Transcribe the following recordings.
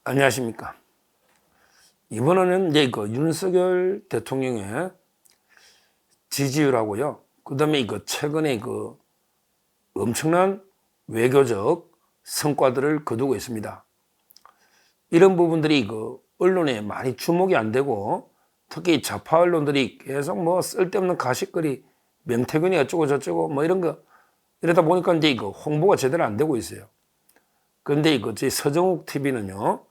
안녕하십니까. 이번에는 이제 윤석열 대통령의 지지율하고요. 그 다음에 최근에 엄청난 외교적 성과들을 거두고 있습니다. 이런 부분들이 언론에 많이 주목이 안 되고 특히 좌파 언론들이 계속 쓸데없는 가십거리 명태균이 어쩌고 저쩌고 이런 거 이러다 보니까 이제 홍보가 제대로 안 되고 있어요. 그런데 저희 서정욱 TV는요.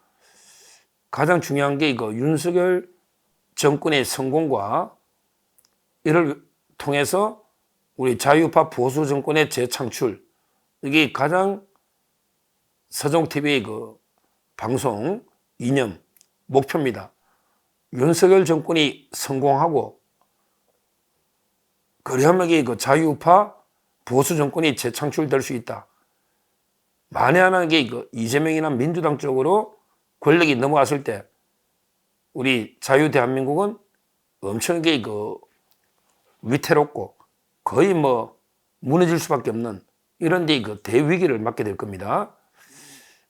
가장 중요한 게 윤석열 정권의 성공과 이를 통해서 우리 자유파 보수 정권의 재창출, 이게 가장 서정TV의 방송 이념, 목표입니다. 윤석열 정권이 성공하고 그래야만 자유파 보수 정권이 재창출될 수 있다. 만에 하나 이재명이나 민주당 쪽으로 권력이 넘어갔을 때 우리 자유대한민국은 엄청나게 위태롭고 거의 무너질 수밖에 없는 이런 데 대위기를 맞게 될 겁니다.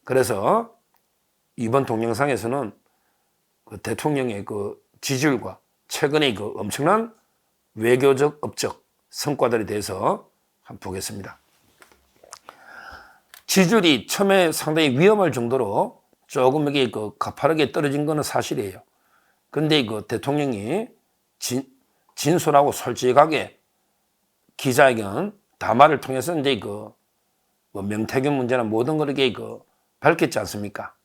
그래서 이번 동영상에서는 대통령의 지지율과 최근의 엄청난 외교적 업적 성과들에 대해서 한번 보겠습니다. 지지율이 처음에 상당히 위험할 정도로 조금 이게 가파르게 떨어진 거는 사실이에요. 근데 대통령이 진솔하고 솔직하게 기자회견 담화를 통해서 이제 명태균 문제나 모든 걸 이렇게 밝혔지 않습니까?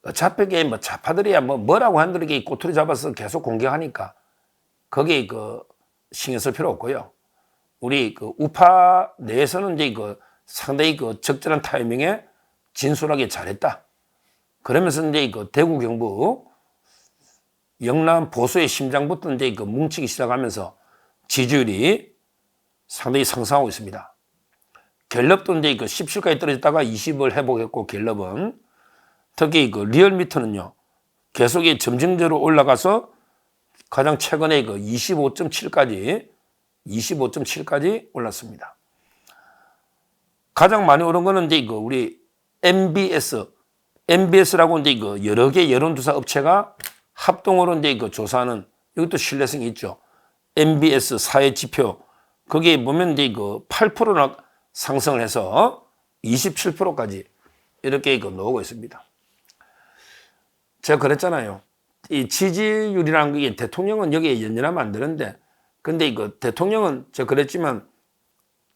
어차피 좌파들이야 뭐라고 한들 이게 꼬투리 잡아서 계속 공격하니까 거기에 신경 쓸 필요 없고요. 우리 우파 내에서는 이제 상당히 적절한 타이밍에 진솔하게 잘했다. 그러면서 이제 대구 경북 영남 보수의 심장부터 이제 뭉치기 시작하면서 지지율이 상당히 상승하고 있습니다. 갤럽도 이제 17까지 떨어졌다가 20을 회복했고 갤럽은 특히 리얼미터는요 계속 점진적으로 올라가서 가장 최근에 25.7까지 올랐습니다. 가장 많이 오른 거는 이제 우리 MBS라고 이제 여러 개 여론조사 업체가 합동으로 이제 조사하는 이것도 신뢰성이 있죠. MBS 사회지표 거기에 보면 이제 8%나 상승을 해서 27%까지 이렇게 나오고 있습니다. 제가 그랬잖아요. 이 지지율이라는 게 대통령은 여기에 연연하면 안 되는데, 근데 대통령은 제가 그랬지만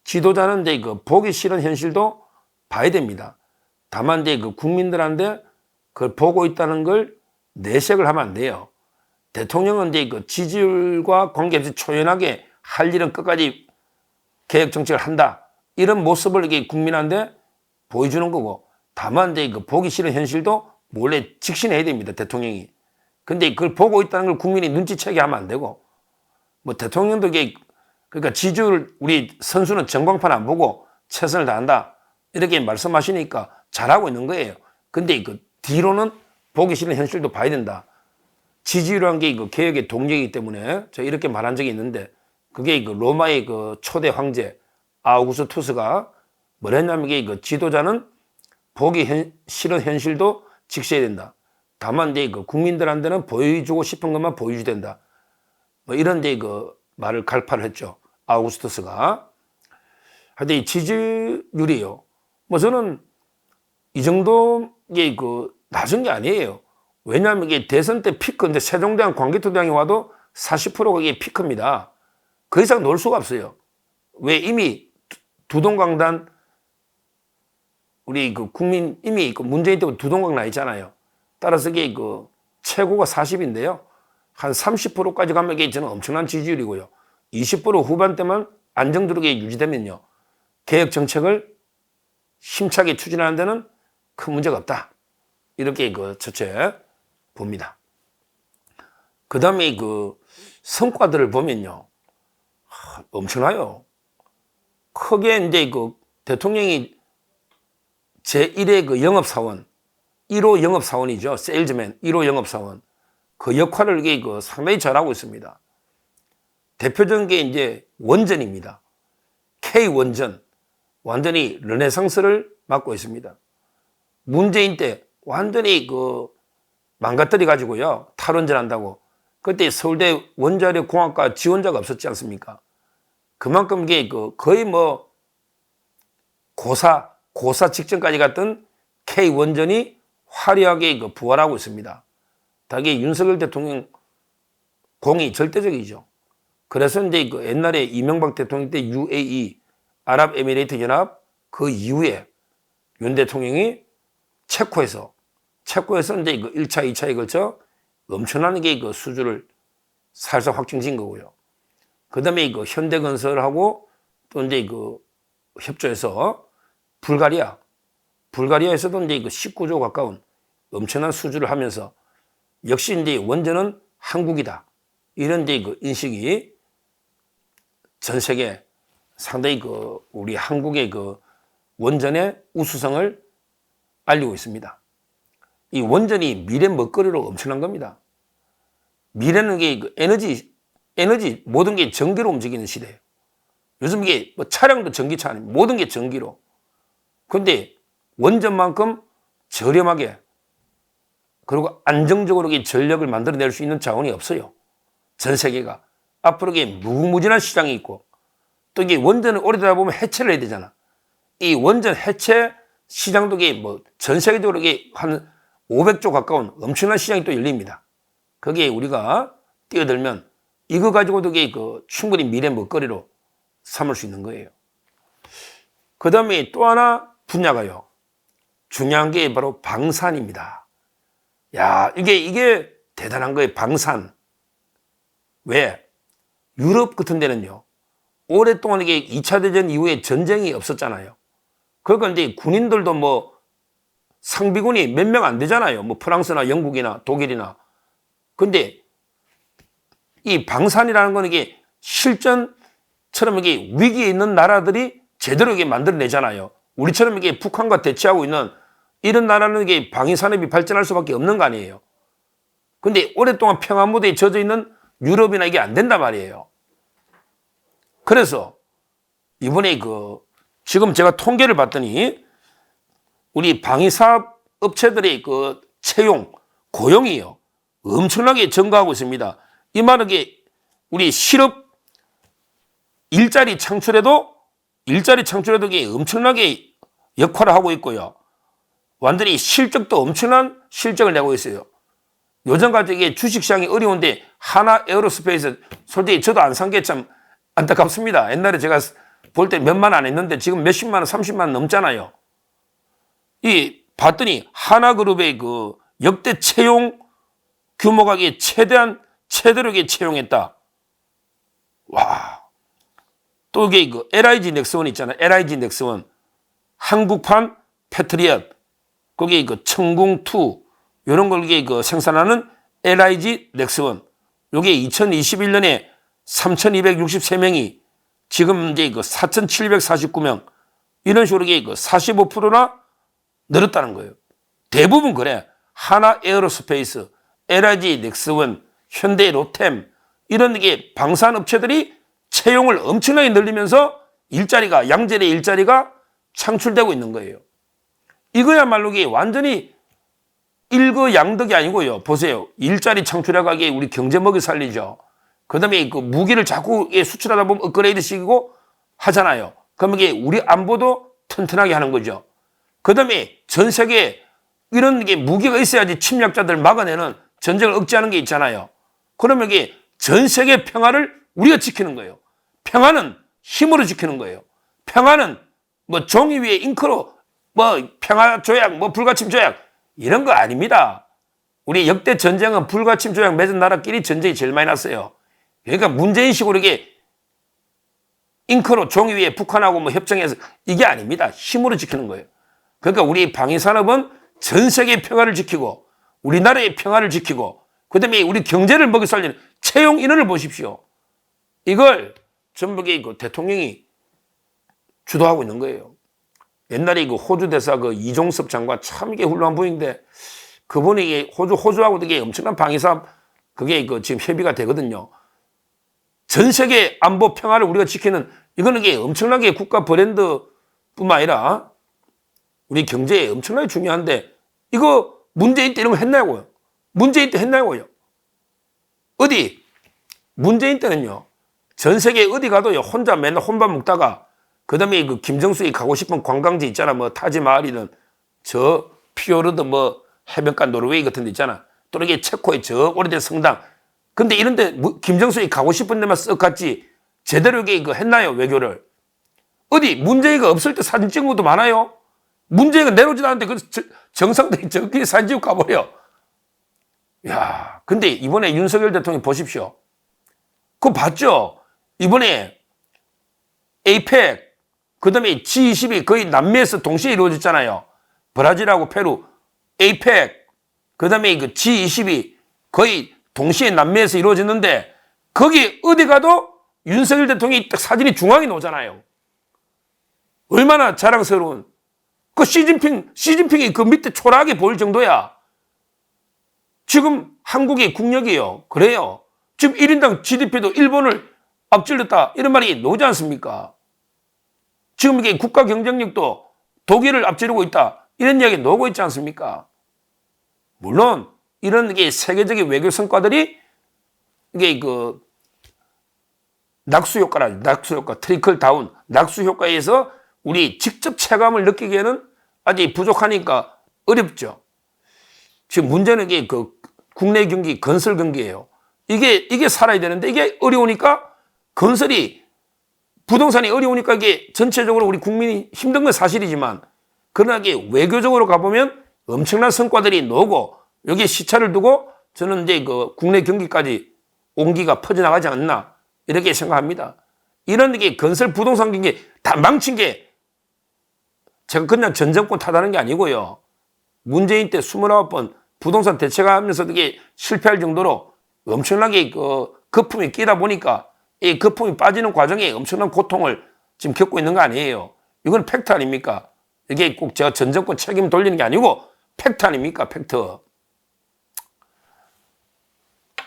지도자는 이제 보기 싫은 현실도 봐야 됩니다. 다만 이제 국민들한테 그걸 보고 있다는 걸 내색을 하면 안 돼요. 대통령은 이제 지지율과 관계없이 초연하게 할 일은 끝까지 개혁 정책을 한다. 이런 모습을 이게 국민한테 보여주는 거고, 다만 이제 보기 싫은 현실도 몰래 직신해야 됩니다. 대통령이. 근데 그걸 보고 있다는 걸 국민이 눈치채게 하면 안 되고, 대통령도 그러니까 지지율 우리 선수는 전광판 안 보고 최선을 다한다. 이렇게 말씀하시니까 잘하고 있는 거예요. 근데 뒤로는 보기 싫은 현실도 봐야 된다. 지지율이라는 게 개혁의 동력이기 때문에 제가 이렇게 말한 적이 있는데 그게 로마의 초대 황제 아우구스투스가 뭘 했냐면 이게 지도자는 보기 싫은 현실도 직시해야 된다. 다만 이제 국민들한테는 보여주고 싶은 것만 보여줘야 된다. 이런 데 말을 갈파를 했죠. 아우구스투스가. 하여튼 이 지지율이요. 저는 이 정도 게 낮은 게 아니에요. 왜냐하면 이게 대선 때 피크인데 세종대왕 광개토대왕이 와도 40%가 이게 피크입니다. 그 이상 놓을 수가 없어요. 왜 이미 두동강단 우리 국민 이미 문재인 때부터 두동강 나 있잖아요. 따라서 이게 최고가 40인데요. 한 30%까지 가면 이게 저는 엄청난 지지율이고요. 20% 후반대만 안정적으로 유지되면요. 개혁 정책을 힘차게 추진하는 데는 큰 문제가 없다. 이렇게 첫째 봅니다. 그 다음에 성과들을 보면요. 엄청나요. 크게 이제 대통령이 제1회 영업사원, 1호 영업사원이죠. 세일즈맨, 1호 영업사원. 그 역할을 상당히 잘하고 있습니다. 대표적인 게 이제 원전입니다. K원전. 완전히 르네상스를 맞고 있습니다. 문재인 때 완전히 그 망가뜨려 가지고요. 탈원전 한다고. 그때 서울대 원자력 공학과 지원자가 없었지 않습니까? 그만큼 이게 그 거의 뭐 고사 직전까지 갔던 K 원전이 화려하게 그 부활하고 있습니다. 다게 윤석열 대통령 공이 절대적이죠. 그래서 이제 그 옛날에 이명박 대통령 때 UAE 아랍에미레이트 연합 그 이후에 윤 대통령이 체코에서 이제 그 1차, 2차에 걸쳐 엄청난 게 그 수주를 살짝 확정진 거고요. 그 다음에 그 현대건설하고 또 이제 그 협조해서 불가리아에서도 이제 그 19조 가까운 엄청난 수주를 하면서 역시 이제 원전은 한국이다. 이런 이제 그 인식이 전 세계 상당히 그 우리 한국의 그 원전의 우수성을 알리고 있습니다. 이 원전이 미래 먹거리로 엄청난 겁니다. 미래는 게 그 에너지 모든 게 전기로 움직이는 시대예요. 요즘 이게 뭐 차량도 전기차 아닙니까? 모든 게 전기로. 그런데 원전만큼 저렴하게 그리고 안정적으로 전력을 만들어낼 수 있는 자원이 없어요. 전 세계가. 앞으로 이게 무궁무진한 시장이 있고 또 이게 원전을 오래되다 보면 해체를 해야 되잖아. 이 원전 해체 시장도 이게 뭐 전 세계적으로 이게 한 500조 가까운 엄청난 시장이 또 열립니다. 거기에 우리가 뛰어들면 이거 가지고도 이게 그 충분히 미래 먹거리로 삼을 수 있는 거예요. 그 다음에 또 하나 분야가요. 중요한 게 바로 방산입니다. 야, 이게 대단한 거예요. 방산. 왜? 유럽 같은 데는요. 오랫동안 이게 2차 대전 이후에 전쟁이 없었잖아요. 그러니까 이제 군인들도 뭐 상비군이 몇 명 안 되잖아요. 뭐 프랑스나 영국이나 독일이나. 근데 이 방산이라는 건 이게 실전처럼 이게 위기에 있는 나라들이 제대로 이게 만들어내잖아요. 우리처럼 이게 북한과 대치하고 있는 이런 나라는 이게 방위산업이 발전할 수밖에 없는 거 아니에요. 근데 오랫동안 평화무대에 젖어 있는 유럽이나 이게 안 된단 말이에요. 그래서 이번에 지금 제가 통계를 봤더니 우리 방위사업 업체들의 그 채용, 고용이요. 엄청나게 증가하고 있습니다. 이 말은 우리 실업 일자리 창출에도 이게 엄청나게 역할을 하고 있고요. 완전히 실적도 엄청난 실적을 내고 있어요. 요즘같이 이게 주식시장이 어려운데 하나 에어로스페이스 솔직히 저도 안 산 게 참 안타깝습니다. 옛날에 제가 볼 때 몇만 안 했는데 지금 몇십만 원, 30만 원 넘잖아요. 봤더니 하나그룹의 그 역대 채용 규모가 최대로 채용했다. 와. 또 이게 그 LIG 넥스원 있잖아요. LIG 넥스원. 한국판 패트리엇. 거기 그 청궁2 이런 걸 이게 생산하는 LIG 넥스원. 요게 2021년에 3,263명이 지금 이제 4,749명 이런 식으로 이게 45%나 늘었다는 거예요. 대부분 그래. 하나 에어로스페이스, LIG 넥스원, 현대 로템 이런 게 방산업체들이 채용을 엄청나게 늘리면서 양질의 일자리가 창출되고 있는 거예요. 이거야말로 이게 완전히 일거양득이 아니고요. 보세요. 일자리 창출해가기에 우리 경제 먹여 살리죠. 그 다음에 그 무기를 자꾸 수출하다 보면 업그레이드 시키고 하잖아요. 그러면 이게 우리 안보도 튼튼하게 하는 거죠. 그 다음에 전 세계에 이런 게 무기가 있어야지 침략자들 막아내는 전쟁을 억제하는 게 있잖아요. 그러면 이게 전 세계 평화를 우리가 지키는 거예요. 평화는 힘으로 지키는 거예요. 평화는 뭐 종이 위에 잉크로 뭐 평화 조약, 뭐 불가침 조약 이런 거 아닙니다. 우리 역대 전쟁은 불가침 조약 맺은 나라끼리 전쟁이 제일 많이 났어요. 그러니까 문재인식으로 이게 잉크로 종이 위에 북한하고 뭐 협정해서 이게 아닙니다. 힘으로 지키는 거예요. 그러니까 우리 방위산업은 전 세계 평화를 지키고 우리나라의 평화를 지키고 그다음에 우리 경제를 먹여 살리는 채용 인원을 보십시오. 이걸 전부 대통령이 주도하고 있는 거예요. 옛날에 호주 대사 이종섭 장관 참 이게 훌륭한 분인데 그분이 호주하고도 이게 엄청난 방위사업 그게 지금 협의가 되거든요. 전 세계 안보 평화를 우리가 지키는 이거는 이게 엄청나게 국가 브랜드뿐만 아니라 우리 경제에 엄청나게 중요한데 이거 문재인 때 이런 거 했나고요? 문재인 때 했나고요? 어디? 문재인 때는요, 전 세계 어디 가도요, 혼자 맨날 혼밥 먹다가, 그 다음에 그 김정숙이 가고 싶은 관광지 있잖아. 뭐 타지마할이든, 저 피오르드 뭐 해변가 노르웨이 같은 데 있잖아. 또 이게 체코의 저 오래된 성당. 근데 이런데 김정숙이 가고 싶은 데만 쓱 갔지, 제대로 이게 이거 했나요, 외교를? 어디? 문재인이가 없을 때 사진 찍은 것도 많아요. 문재인이가 내려오지도 않는데 그 정상들이 저끼리 사진 찍고 가버려. 야, 근데 이번에 윤석열 대통령 보십시오. 그거 봤죠? 이번에 에이펙, 그 다음에 G20이 거의 남미에서 동시에 이루어졌잖아요. 브라질하고 페루, 에이펙, 그 다음에 그 G20이 거의 동시에 남미에서 이루어졌는데, 거기 어디 가도 윤석열 대통령이 딱 사진이 중앙에 나오잖아요. 얼마나 자랑스러운. 그 시진핑이 그 밑에 초라하게 보일 정도야. 지금 한국의 국력이요. 그래요. 지금 1인당 GDP도 일본을 앞질렀다. 이런 말이 나오지 않습니까? 지금 이게 국가 경쟁력도 독일을 앞지르고 있다. 이런 이야기 나오고 있지 않습니까? 물론, 이런 게 세계적인 외교 성과들이 이게 그 낙수 효과라, 낙수 효과, 트리클 다운, 낙수 효과에서 우리 직접 체감을 느끼기에는 아직 부족하니까 어렵죠. 지금 문제는 이게 그 국내 경기, 건설 경기예요. 이게 살아야 되는데 이게 어려우니까 건설이, 부동산이 어려우니까 이게 전체적으로 우리 국민이 힘든 건 사실이지만, 그러나 이게 외교적으로 가보면 엄청난 성과들이 나오고, 여기에 시차를 두고 저는 이제 그 국내 경기까지 온기가 퍼져나가지 않나, 이렇게 생각합니다. 이런 게 건설 부동산 경기 다 망친 게 제가 그냥 전 정권 탓하는 게 아니고요. 문재인 때 29번 부동산 대책하면서 이게 실패할 정도로 엄청나게 그 거품이 끼다 보니까 이 거품이 빠지는 과정에 엄청난 고통을 지금 겪고 있는 거 아니에요. 이건 팩트 아닙니까? 이게 꼭 제가 전 정권 책임 돌리는 게 아니고 팩트 아닙니까? 팩트.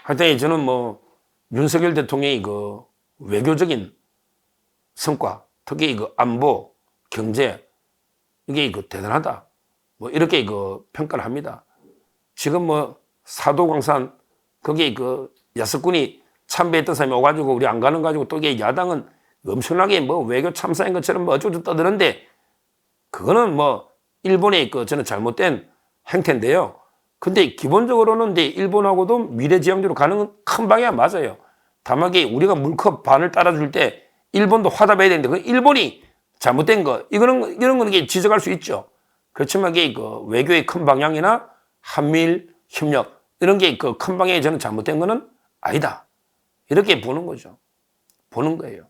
하여튼 저는 뭐 윤석열 대통령이 그 외교적인 성과, 특히 그 안보, 경제, 이게 그 대단하다. 뭐 이렇게 그 평가를 합니다. 지금 뭐 사도광산 거기에 그 야석군이 참배했던 사람이 오가지고 우리 안 가는 가지고 또 이게 야당은 엄청나게 뭐 외교 참사인 것처럼 뭐 어쩌고 떠드는데, 그거는 뭐 일본의 그 저는 잘못된 행태인데요. 근데 기본적으로는 이제 일본하고도 미래지향적으로 가는 건 큰 방향 맞아요. 다만 우리가 물컵 반을 따라줄 때 일본도 화답해야 되는데, 그 일본이 잘못된 거, 이런 건 이게 지적할 수 있죠. 그렇지만 이게 그 외교의 큰 방향이나 한미일 협력, 이런 게 그 큰 방향이 저는 잘못된 거는 아니다. 이렇게 보는 거죠. 보는 거예요.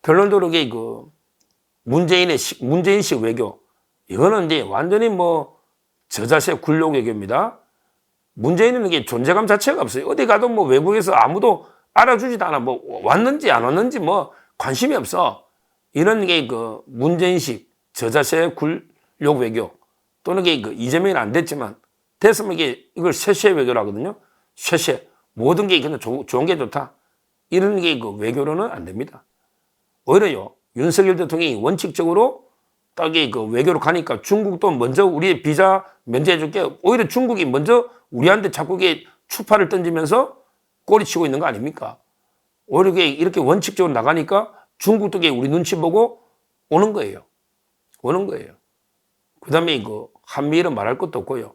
결론적으로 이게 그 문재인식 외교, 이거는 이제 완전히 뭐 저자세 굴욕 외교입니다. 문재인은 이게 존재감 자체가 없어요. 어디 가도 뭐 외국에서 아무도 알아주지도 않아. 뭐 왔는지 안 왔는지 뭐 관심이 없어. 이런 게 그 문재인식 저자세 굴욕 외교, 또는 이게 그 이재명이 안 됐지만 됐으면 이걸 쇠쇠 외교를 하거든요. 쇠쇠. 모든 게 그냥 좋은 게 좋다. 이런 게 그 외교로는 안 됩니다. 오히려요, 윤석열 대통령이 원칙적으로 딱이 그 외교로 가니까 중국도 먼저 우리의 비자 면제해줄게. 오히려 중국이 먼저 우리한테 자꾸 추파를 던지면서 꼬리치고 있는 거 아닙니까? 오히려 이렇게 원칙적으로 나가니까 중국도 우리 눈치 보고 오는 거예요. 오는 거예요. 그 다음에 그 한미일은 말할 것도 없고요.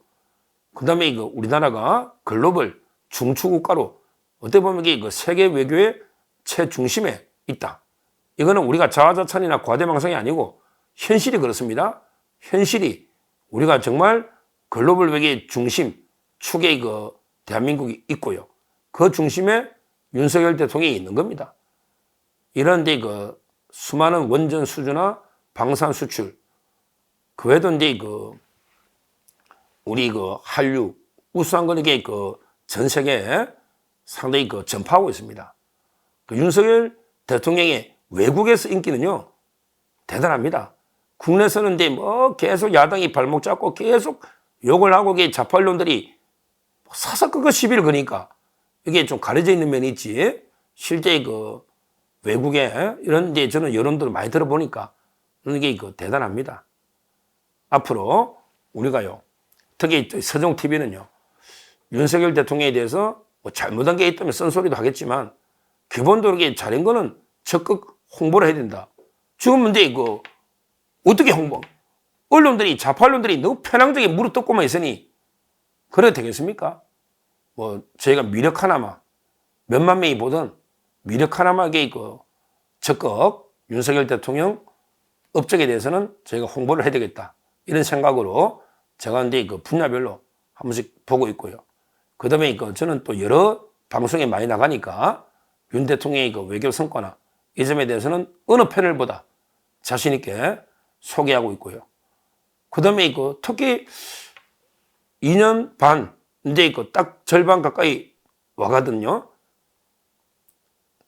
그 다음에 그 우리나라가 글로벌 중추국가로 어떻게 보면 그 세계 외교의 최중심에 있다. 이거는 우리가 자화자찬이나 과대망상이 아니고 현실이 그렇습니다. 현실이 우리가 정말 글로벌 외교의 중심, 축에 그 대한민국이 있고요. 그 중심에 윤석열 대통령이 있는 겁니다. 이런데 그 수많은 원전 수주나 방산 수출, 그 외에도 이제 그 우리 그 한류, 우수한 건 이게 그 전 세계에 상당히 그 전파하고 있습니다. 그 윤석열 대통령의 외국에서 인기는요, 대단합니다. 국내에서는 이제 뭐 계속 야당이 발목 잡고 계속 욕을 하고 자팔론들이 사사건건 시비를 거니까 이게 좀 가려져 있는 면이 있지, 실제 그 외국에 이런 이제 저는 여론들을 많이 들어보니까 이게 그 대단합니다. 앞으로 우리가요, 특히 서정TV는요. 윤석열 대통령에 대해서 뭐 잘못한 게 있다면 쓴소리도 하겠지만 기본적으로 잘한 거는 적극 홍보를 해야 된다. 지금 문제 이거 어떻게 홍보? 언론들이 좌파 언론들이 너무 편향적인 무릎 뜯고만 있으니 그래도 되겠습니까? 뭐 저희가 미력 하나만 몇만 명이 보던 미력 하나만에 있고 적극 윤석열 대통령 업적에 대해서는 저희가 홍보를 해야 되겠다. 이런 생각으로 제가 이제 그 분야별로 한 번씩 보고 있고요. 그 다음에 저는 또 여러 방송에 많이 나가니까 윤 대통령의 그 외교 성과나 이 점에 대해서는 어느 패널보다 자신있게 소개하고 있고요. 그 다음에 특히 2년 반, 이제 딱 절반 가까이 와가거든요.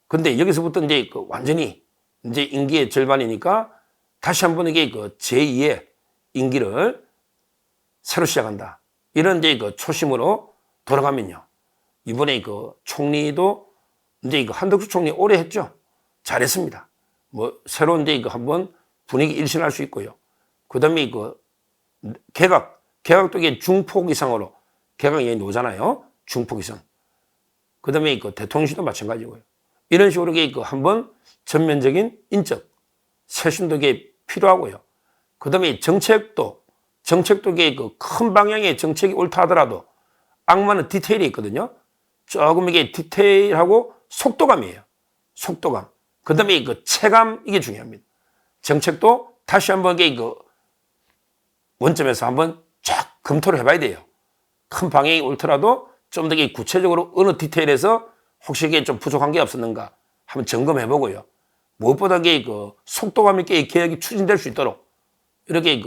근데 여기서부터 이제 완전히 이제 임기의 절반이니까 다시 한번 이게 제2의 임기를 새로 시작한다. 이런 이제 초심으로 돌아가면요. 이번에 총리도 이제 한덕수 총리 오래 했죠. 잘했습니다. 뭐 새로운 이제 한번 분위기 일신할 수 있고요. 그 다음에 개각도 이게 중폭 이상으로 개각이 나오잖아요. 중폭 이상. 그 다음에 대통령실도 마찬가지고요. 이런 식으로 한번 전면적인 인적 쇄신도 이게 필요하고요. 그 다음에 정책도 이게 큰 방향의 정책이 옳다 하더라도 악마는 디테일이 있거든요. 조금 이게 디테일하고 속도감이에요. 속도감. 그 다음에 체감, 이게 중요합니다. 정책도 다시 한번 이게 원점에서 한번 쫙 검토를 해봐야 돼요. 큰 방향이 옳더라도 좀 더 구체적으로 어느 디테일에서 혹시 이게 좀 부족한 게 없었는가 한번 점검해보고요. 무엇보다 이게 속도감 있게 계획이 추진될 수 있도록 이렇게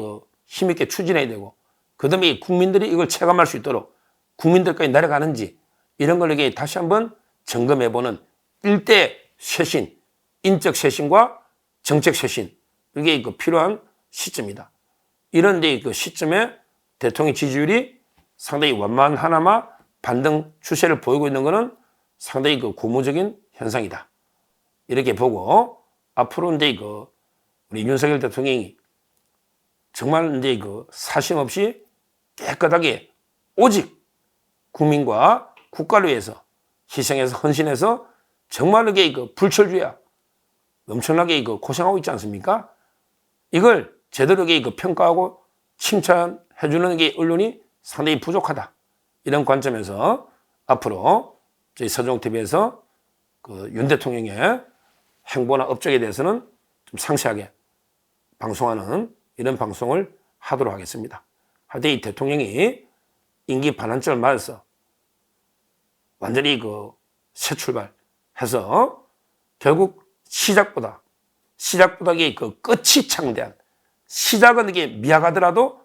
힘있게 추진해야 되고, 그 다음에 국민들이 이걸 체감할 수 있도록 국민들까지 내려가는지 이런 걸 이게 다시 한번 점검해보는 일대 쇄신, 인적 쇄신과 정책 쇄신, 이게 필요한 시점이다. 이런 시점에 대통령 지지율이 상당히 완만하나마 반등 추세를 보이고 있는 것은 상당히 고무적인 현상이다. 이렇게 보고 앞으로 이제 우리 윤석열 대통령이 정말 이제 사심 없이 깨끗하게 오직 국민과 국가를 위해서 희생해서 헌신해서 정말 이게 불철주야 엄청나게 고생하고 있지 않습니까? 이걸 제대로 평가하고 칭찬해주는 게 언론이 상당히 부족하다. 이런 관점에서 앞으로 저희 서정TV에서 윤 대통령의 행보나 업적에 대해서는 좀 상세하게 방송하는 이런 방송을 하도록 하겠습니다. 하여튼 이 대통령이 임기 반환점을 맞아서 완전히 새 출발해서 결국 시작보다 이게 끝이 창대한, 시작은 이게 미약하더라도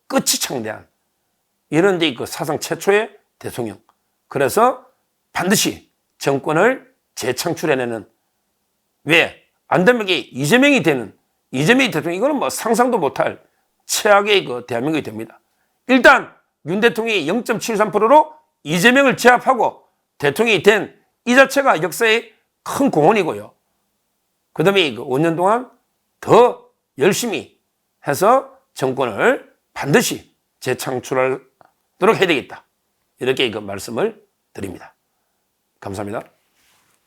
끝이 창대한 이런 이제 사상 최초의 대통령. 그래서 반드시 정권을 재창출해내는, 왜? 안 되면 이게 이재명이 되는, 이재명이 대통령, 이거는 뭐 상상도 못할 최악의 대한민국이 됩니다. 일단 윤 대통령이 0.73%로 이재명을 제압하고 대통령이 된 이 자체가 역사의 큰 공헌이고요. 그 다음에 5년 동안 더 열심히 해서 정권을 반드시 재창출하도록 해야 되겠다. 이렇게 말씀을 드립니다. 감사합니다.